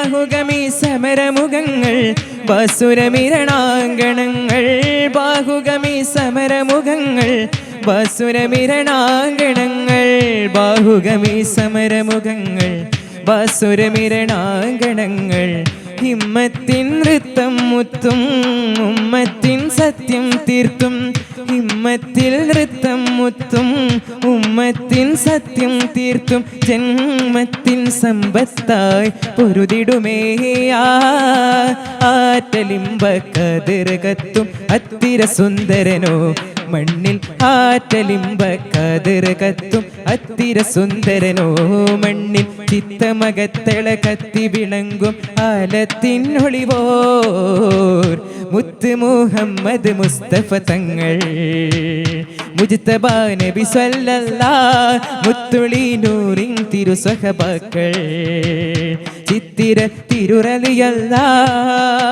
ബാഹുഗമി സമരമുഖങ്ങൾ ബസുരമിരണാങ്കണങ്ങൾ ബാഹുഗമി സമരമുഖങ്ങൾ ബസുരമിരണാങ്കണങ്ങൾ ബാഹുഗമി സമരമുഖങ്ങൾ ബസുരമിരണാങ്കണങ്ങൾ ഹിമ്മത്തിൻ നൃത്തം മുത്തും ഉമ്മത്തിൻ സത്യം തീർത്തും ഹിമ്മത്തിൽ നൃത്തം മുത്തും ഉമ്മത്തിൻ സത്യം തീർത്തും ജന്മത്തിൻ സമ്പത്തായി പൊരുതിടുമേ ആറ്റലിമ്പ കതിർകത്തും അത്തിര സുന്ദരനോ മണ്ണിൽ ആറ്റലിമ്പ കതിർകത്തും അത്തിര സുന്ദരനോ മണ്ണിൽ ചിത്തമകത്തള കത്തി വിളങ്ങും ആലത്തിനൊളിവോർ മുത്ത് മുഹമ്മദ് മുസ്തഫ തങ്ങൾ മുജ്തബ നബി സല്ലല്ലാഹ് മുത്തുളി നൂറിൻ തിരുസഹബാക്കൾ ചിത്തിര തിരുറലിയല്ലാഹ്